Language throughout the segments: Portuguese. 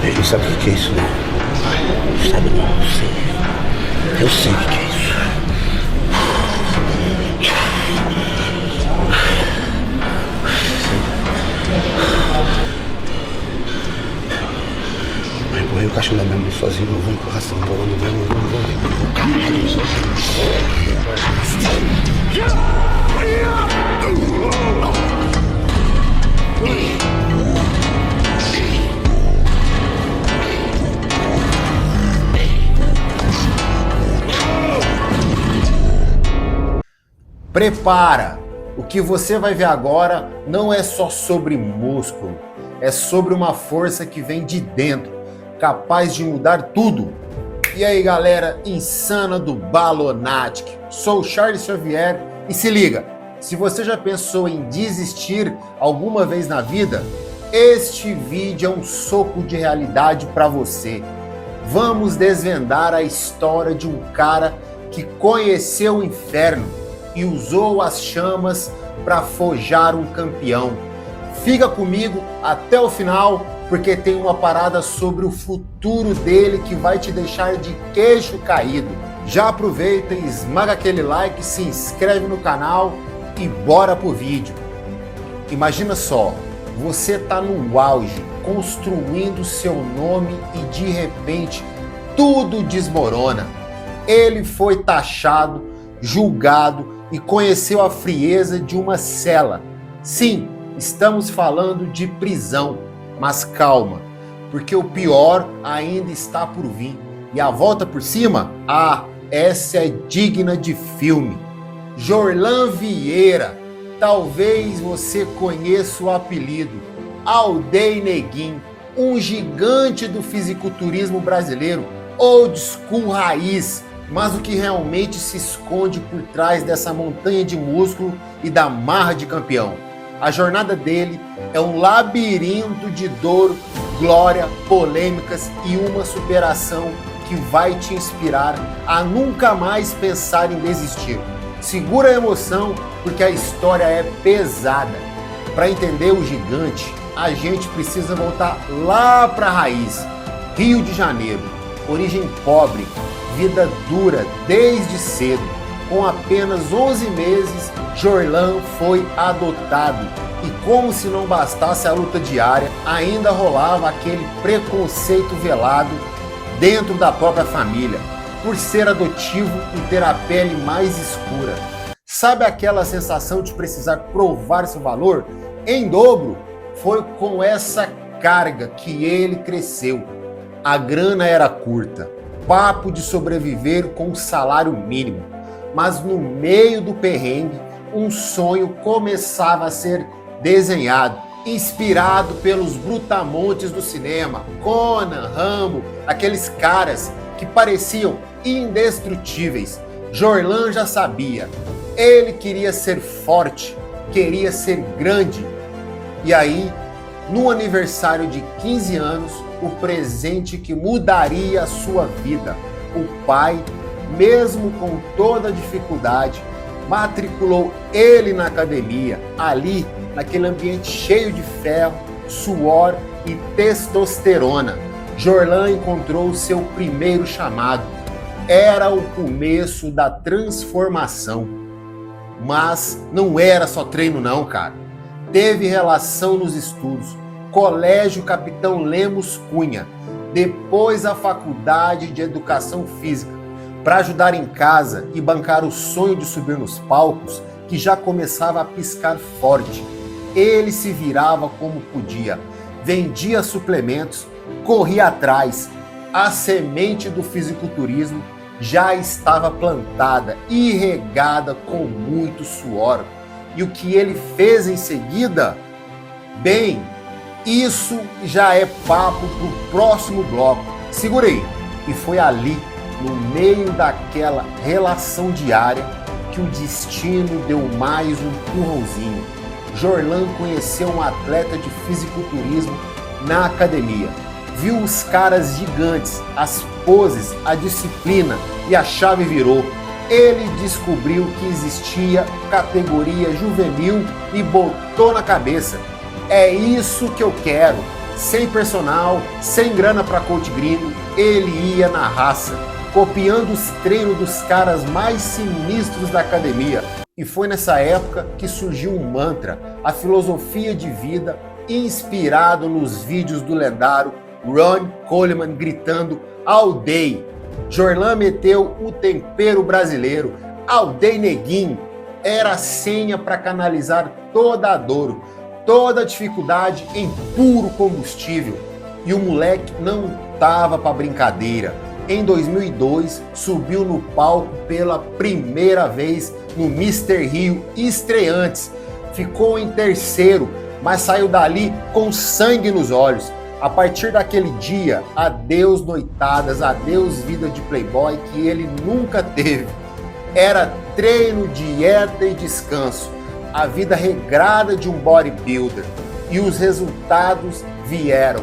Ele não sabe o que é isso, não. Sabe não, eu sei. Eu sei o que é isso. Vai morrer o cachorro da minha mãe sozinho, eu vou empurração, não vou mesmo, não vou ver. Caralho, Prepara! O que você vai ver agora não é só sobre músculo, é sobre uma força que vem de dentro, capaz de mudar tudo. E aí, galera insana do Balonatic, sou o Charles Xavier e se liga, se você já pensou em desistir alguma vez na vida, este vídeo é um soco de realidade para você. Vamos desvendar a história de um cara que conheceu o inferno e usou as chamas para forjar um campeão. Fica comigo até o final, porque tem uma parada sobre o futuro dele que vai te deixar de queixo caído. Já aproveita e esmaga aquele like, se inscreve no canal e bora pro vídeo. Imagina só, você tá no auge, construindo seu nome e de repente tudo desmorona. Ele foi taxado, julgado e conheceu a frieza de uma cela. Sim, estamos falando de prisão, mas calma, porque o pior ainda está por vir. E a volta por cima? Ah, essa é digna de filme. Jorlan Vieira, talvez você conheça o apelido, Aldei Neguinho, um gigante do fisiculturismo brasileiro, old school raiz. Mas o que realmente se esconde por trás dessa montanha de músculo e da marra de campeão? A jornada dele é um labirinto de dor, glória, polêmicas e uma superação que vai te inspirar a nunca mais pensar em desistir. Segura a emoção, porque a história é pesada. Para entender o gigante, a gente precisa voltar lá para a raiz. Rio de Janeiro, origem pobre, vida dura desde cedo. Com apenas 11 meses, Jorlan foi adotado. E como se não bastasse a luta diária, ainda rolava aquele preconceito velado dentro da própria família, por ser adotivo e ter a pele mais escura. Sabe aquela sensação de precisar provar seu valor? Em dobro, foi com essa carga que ele cresceu. A grana era curta. Papo de sobreviver com um salário mínimo. Mas no meio do perrengue, um sonho começava a ser desenhado, inspirado pelos brutamontes do cinema, Conan, Rambo, aqueles caras que pareciam indestrutíveis. Jorlan já sabia, ele queria ser forte, queria ser grande. E aí, no aniversário de 15 anos, o presente que mudaria a sua vida. O pai, mesmo com toda a dificuldade, matriculou ele na academia, ali, naquele ambiente cheio de ferro, suor e testosterona. Jorlan encontrou o seu primeiro chamado. Era o começo da transformação. Mas não era só treino não, cara. Teve relação nos estudos. Colégio Capitão Lemos Cunha, depois a Faculdade de Educação Física, para ajudar em casa e bancar o sonho de subir nos palcos, que já começava a piscar forte. Ele se virava como podia, vendia suplementos, corria atrás. A semente do fisiculturismo já estava plantada e regada com muito suor. E o que ele fez em seguida? Bem, isso já é papo pro próximo bloco. Segura aí. E foi ali, no meio daquela relação diária, que o destino deu mais um empurrãozinho. Jorlan conheceu um atleta de fisiculturismo na academia. Viu os caras gigantes, as poses, a disciplina e a chave virou. Ele descobriu que existia categoria juvenil e botou na cabeça: é isso que eu quero, sem personal, sem grana para coach gringo, ele ia na raça, copiando os treinos dos caras mais sinistros da academia. E foi nessa época que surgiu um mantra, a filosofia de vida, inspirado nos vídeos do lendário Ron Coleman gritando "All Day". Jorlan meteu o tempero brasileiro, "All Day Neguinho", era a senha para canalizar toda a dor, toda a dificuldade em puro combustível. E o moleque não tava para brincadeira. Em 2002, subiu no palco pela primeira vez no Mr. Rio Estreantes. Ficou em terceiro, mas saiu dali com sangue nos olhos. A partir daquele dia, adeus noitadas, adeus vida de playboy que ele nunca teve. Era treino, dieta e descanso. A vida regrada de um bodybuilder. E os resultados vieram.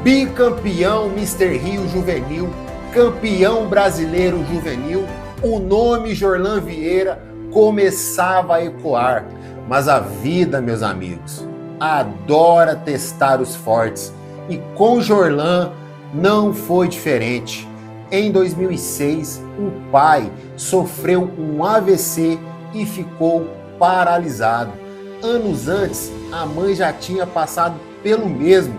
Bicampeão Mr. Rio Juvenil, campeão brasileiro juvenil, o nome Jorlan Vieira começava a ecoar. Mas a vida, meus amigos, adora testar os fortes. E com Jorlan não foi diferente. Em 2006, o pai sofreu um AVC e ficou paralisado. Anos antes, a mãe já tinha passado pelo mesmo.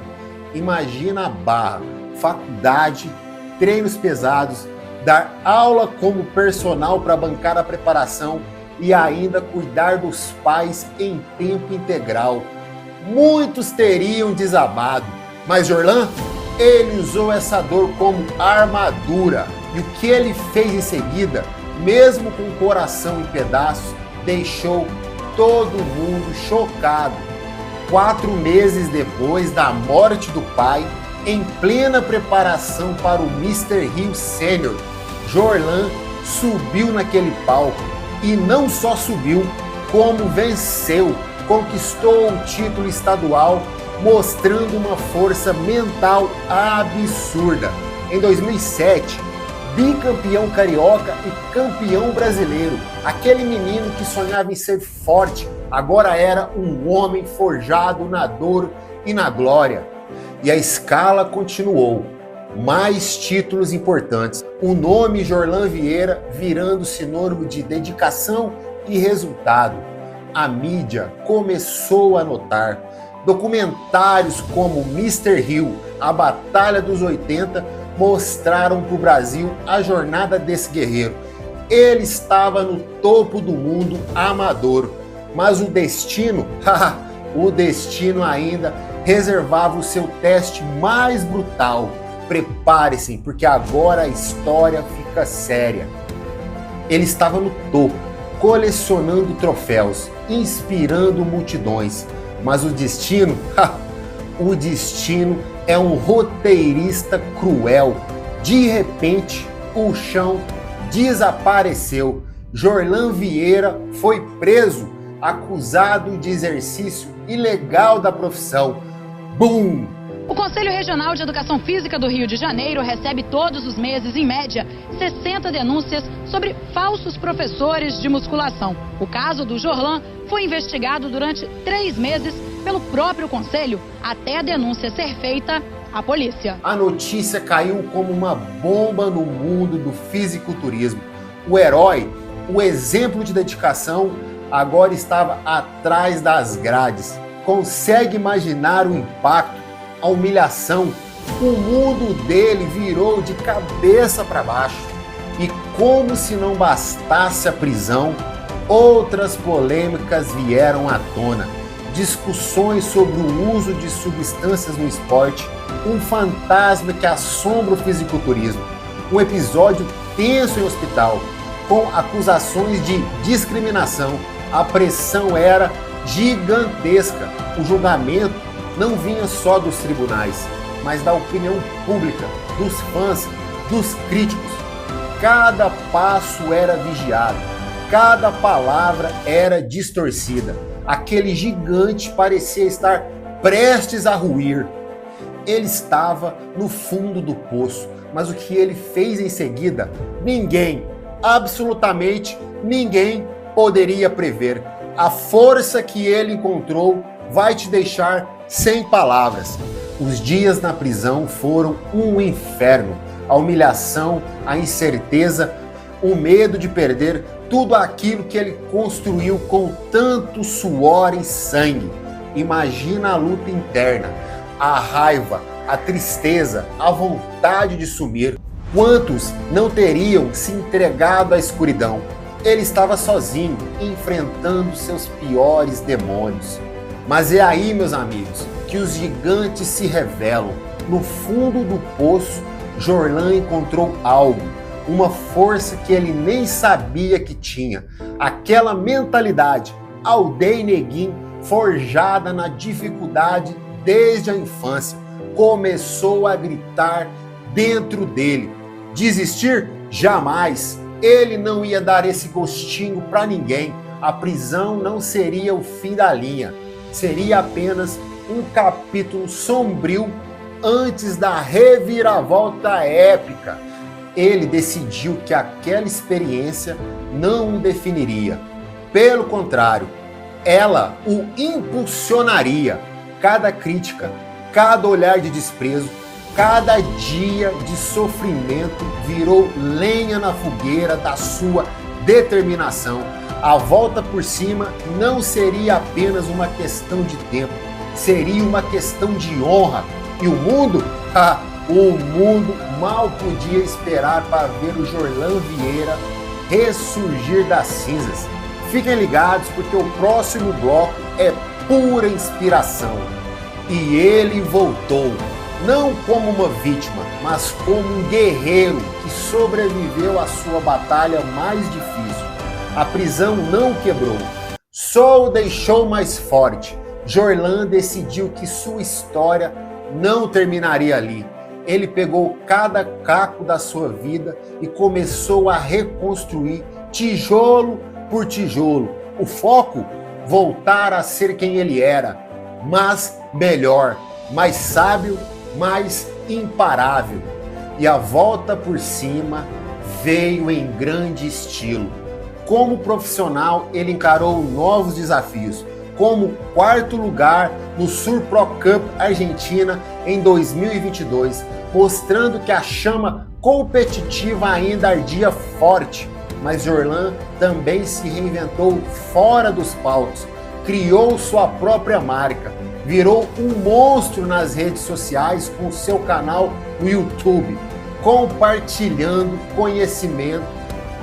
Imagina a barra, faculdade, treinos pesados, dar aula como personal para bancar a preparação e ainda cuidar dos pais em tempo integral. Muitos teriam desabado, mas Jorlan, ele usou essa dor como armadura. E o que ele fez em seguida, mesmo com o coração em pedaços, deixou todo mundo chocado. 4 meses depois da morte do pai, em plena preparação para o Mr. Rio Sênior, Jorlan subiu naquele palco e não só subiu, como venceu, conquistou o título estadual, mostrando uma força mental absurda. Em 2007, bicampeão carioca e campeão brasileiro, aquele menino que sonhava em ser forte, agora era um homem forjado na dor e na glória. E a escala continuou. Mais títulos importantes. O nome Jorlan Vieira virando sinônimo de dedicação e resultado. A mídia começou a notar. Documentários como Mr. Rio, a Batalha dos 80, mostraram para o Brasil a jornada desse guerreiro. Ele estava no topo do mundo amador, mas o destino, o destino ainda reservava o seu teste mais brutal. Prepare-se, porque agora a história fica séria. Ele estava no topo, colecionando troféus, inspirando multidões. Mas o destino, o destino é um roteirista cruel. De repente, o chão desapareceu. Jorlan Vieira foi preso, acusado de exercício ilegal da profissão. Bum! O Conselho Regional de Educação Física do Rio de Janeiro recebe todos os meses, em média, 60 denúncias sobre falsos professores de musculação. O caso do Jorlan foi investigado durante 3 meses pelo próprio Conselho, até a denúncia ser feita à polícia. A notícia caiu como uma bomba no mundo do fisiculturismo. O herói, o exemplo de dedicação, agora estava atrás das grades. Consegue imaginar o impacto? A humilhação, o mundo dele virou de cabeça para baixo. E como se não bastasse a prisão, outras polêmicas vieram à tona. Discussões sobre o uso de substâncias no esporte, um fantasma que assombra o fisiculturismo, um episódio tenso em hospital, com acusações de discriminação. A pressão era gigantesca. O julgamento não vinha só dos tribunais, mas da opinião pública, dos fãs, dos críticos. Cada passo era vigiado, cada palavra era distorcida. Aquele gigante parecia estar prestes a ruir. Ele estava no fundo do poço, mas o que ele fez em seguida, ninguém, absolutamente ninguém poderia prever. A força que ele encontrou vai te deixar sem palavras. Os dias na prisão foram um inferno. A humilhação, a incerteza, o medo de perder tudo aquilo que ele construiu com tanto suor e sangue. Imagina a luta interna, a raiva, a tristeza, a vontade de sumir. Quantos não teriam se entregado à escuridão? Ele estava sozinho, enfrentando seus piores demônios. Mas é aí, meus amigos, que os gigantes se revelam. No fundo do poço, Jorlan encontrou algo, uma força que ele nem sabia que tinha. Aquela mentalidade, aldeia neguim, forjada na dificuldade desde a infância, começou a gritar dentro dele. Desistir? Jamais! Ele não ia dar esse gostinho para ninguém. A prisão não seria o fim da linha. Seria apenas um capítulo sombrio antes da reviravolta épica. Ele decidiu que aquela experiência não o definiria. Pelo contrário, ela o impulsionaria. Cada crítica, cada olhar de desprezo, cada dia de sofrimento virou lenha na fogueira da sua determinação. A volta por cima não seria apenas uma questão de tempo, seria uma questão de honra. E o mundo? O mundo mal podia esperar para ver o Jorlan Vieira ressurgir das cinzas. Fiquem ligados porque o próximo bloco é pura inspiração. E ele voltou, não como uma vítima, mas como um guerreiro que sobreviveu à sua batalha mais difícil. A prisão não o quebrou, só o deixou mais forte. Jorlan decidiu que sua história não terminaria ali. Ele pegou cada caco da sua vida e começou a reconstruir tijolo por tijolo. O foco? Voltar a ser quem ele era, mas melhor, mais sábio, mais imparável. E a volta por cima veio em grande estilo. Como profissional, ele encarou novos desafios, como 4º lugar no Sur Pro Cup Argentina em 2022, mostrando que a chama competitiva ainda ardia forte. Mas Jorlan também se reinventou fora dos palcos, criou sua própria marca, virou um monstro nas redes sociais com seu canal no YouTube, compartilhando conhecimento,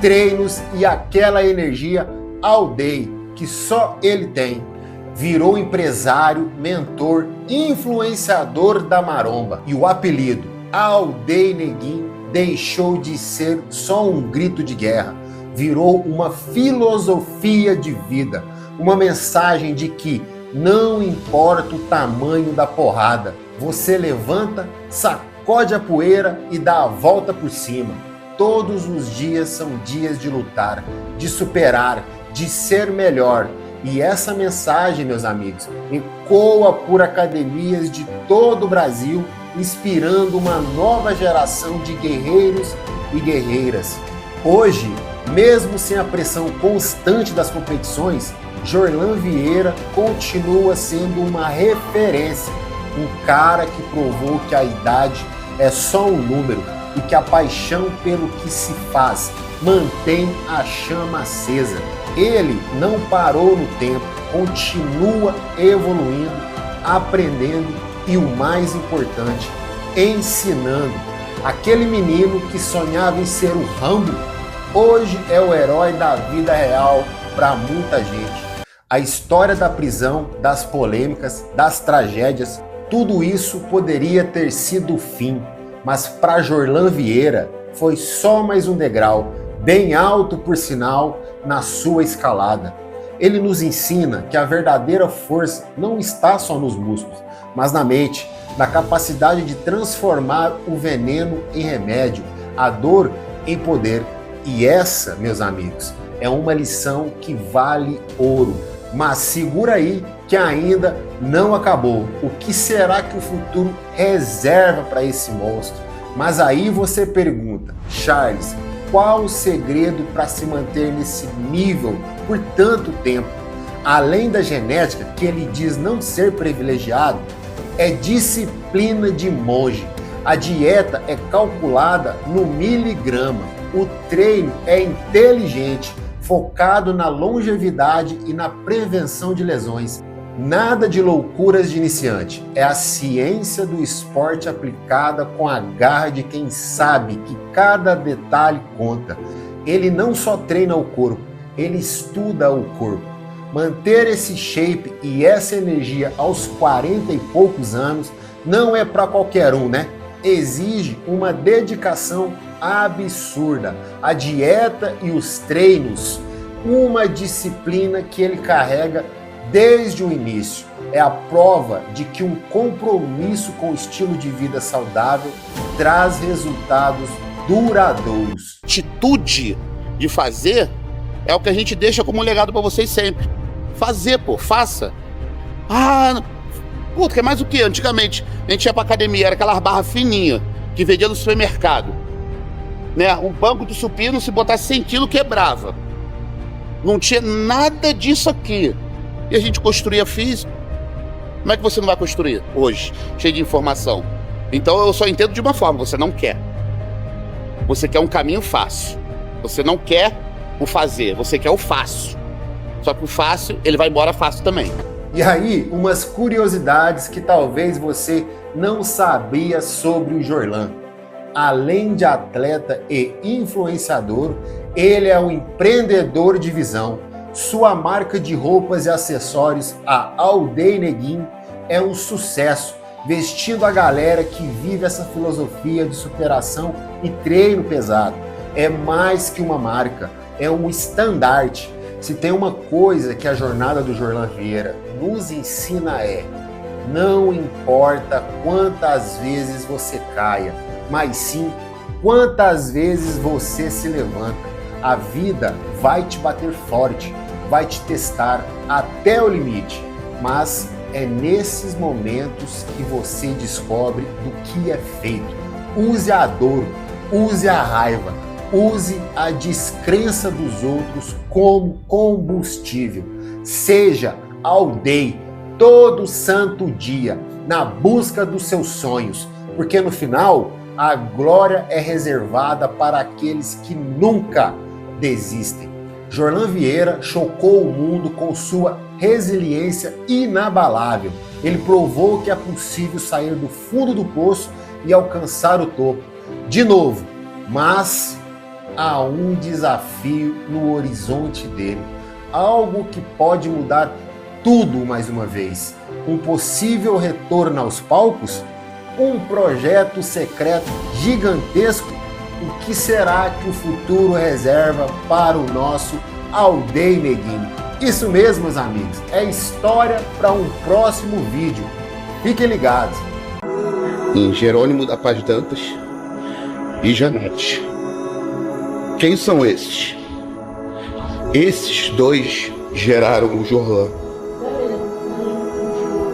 treinos e aquela energia aldeia que só ele tem. Virou empresário, mentor, influenciador da maromba. E o apelido Aldeia Neguim deixou de ser só um grito de guerra. Virou uma filosofia de vida, uma mensagem de que não importa o tamanho da porrada, você levanta, sacode a poeira e dá a volta por cima. Todos os dias são dias de lutar, de superar, de ser melhor. E essa mensagem, meus amigos, ecoa por academias de todo o Brasil, inspirando uma nova geração de guerreiros e guerreiras. Hoje, mesmo sem a pressão constante das competições, Jorlan Vieira continua sendo uma referência, um cara que provou que a idade é só um número e que a paixão pelo que se faz mantém a chama acesa. Ele não parou no tempo, continua evoluindo, aprendendo e, o mais importante, ensinando. Aquele menino que sonhava em ser o Rambo, hoje é o herói da vida real para muita gente. A história da prisão, das polêmicas, das tragédias, tudo isso poderia ter sido o fim, mas para Jorlan Vieira foi só mais um degrau, bem alto por sinal, na sua escalada. Ele nos ensina que a verdadeira força não está só nos músculos, mas na mente, na capacidade de transformar o veneno em remédio, a dor em poder. E essa, meus amigos, é uma lição que vale ouro. Mas segura aí que ainda não acabou. O que será que o futuro reserva para esse monstro? Mas aí você pergunta, Charles, qual o segredo para se manter nesse nível por tanto tempo? Além da genética, que ele diz não ser privilegiado, É disciplina de monge. A dieta é calculada no miligrama. O treino é inteligente, focado na longevidade e na prevenção de lesões. Nada de loucuras de iniciante. É a ciência do esporte aplicada com a garra de quem sabe que cada detalhe conta. Ele não só treina o corpo, ele estuda o corpo. Manter esse shape e essa energia aos 40 e poucos anos não é para qualquer um, né? Exige uma dedicação absurda. A dieta e os treinos, uma disciplina que ele carrega desde o início. É a prova de que um compromisso com o estilo de vida saudável traz resultados duradouros. Atitude de fazer é o que a gente deixa como legado para vocês sempre. Fazer, pô, faça. Puta, quer mais o quê? Antigamente, a gente ia pra academia, era aquelas barras fininhas que vendia no supermercado. Né? Um banco de supino, se botasse 100 quilos, quebrava. Não tinha nada disso aqui. E a gente construía físico. Como é que você não vai construir hoje, cheio de informação? Então eu só entendo de uma forma, você não quer. Você quer um caminho fácil. Você não quer o fazer, você quer o fácil. Só que o fácil, ele vai embora fácil também. E aí, umas curiosidades que talvez você não sabia sobre o Jorlan. Além de atleta e influenciador, ele é um empreendedor de visão. Sua marca de roupas e acessórios, a Aldeia Neguinho, é um sucesso, vestindo a galera que vive essa filosofia de superação e treino pesado. É mais que uma marca, é um estandarte. Se tem uma coisa que a jornada do Jorlan Vieira nos ensina não importa quantas vezes você caia, mas sim quantas vezes você se levanta. A vida vai te bater forte, vai te testar até o limite, mas é nesses momentos que você descobre do que é feito. Use a dor, use a raiva, use a descrença dos outros como combustível. Seja aldeia todo santo dia na busca dos seus sonhos, porque no final a glória é reservada para aqueles que nunca desistem. Jorlan Vieira chocou o mundo com sua resiliência inabalável. Ele provou que é possível sair do fundo do poço e alcançar o topo. De novo, mas há um desafio no horizonte dele. Algo que pode mudar tudo mais uma vez. Um possível retorno aos palcos? Um projeto secreto gigantesco? O que será que o futuro reserva para o nosso Aldeia Neguinho? Isso mesmo, meus amigos, é história para um próximo vídeo. Fiquem ligados. Em Jerônimo da Paz Dantas e Janete. Quem são esses? Esses dois geraram o Jorlan.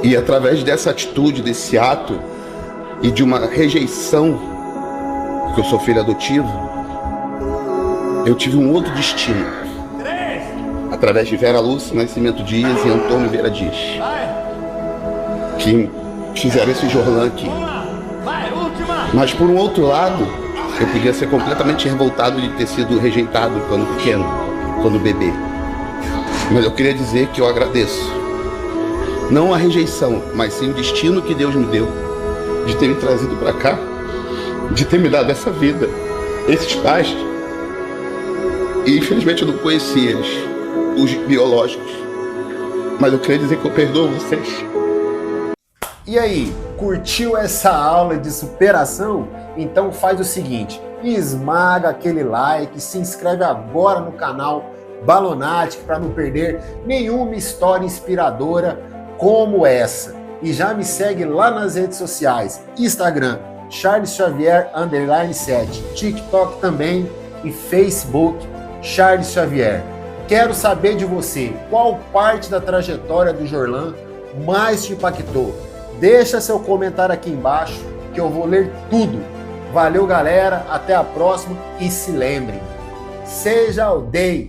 E através dessa atitude, desse ato e de uma rejeição, porque eu sou filho adotivo, eu tive um outro destino. Através de Vera Lúcia Nascimento Dias e Antônio Vieira Dias, que fizeram esse Jorlan aqui. Mas por um outro lado, eu podia ser completamente revoltado de ter sido rejeitado quando pequeno, quando bebê. Mas eu queria dizer que eu agradeço. Não a rejeição, mas sim o destino que Deus me deu, de ter me trazido para cá, de ter me dado essa vida, esses pais. E infelizmente eu não conheci eles, os biológicos. Mas eu queria dizer que eu perdoo vocês. E aí, curtiu essa aula de superação? Então faz o seguinte, esmaga aquele like, se inscreve agora no canal Balonatic para não perder nenhuma história inspiradora como essa. E já me segue lá nas redes sociais, Instagram, Charles Xavier _7, TikTok também e Facebook, Charles Xavier. Quero saber de você, qual parte da trajetória do Jorlan mais te impactou? Deixa seu comentário aqui embaixo que eu vou ler tudo. Valeu, galera, até a próxima e se lembrem, seja aldeia.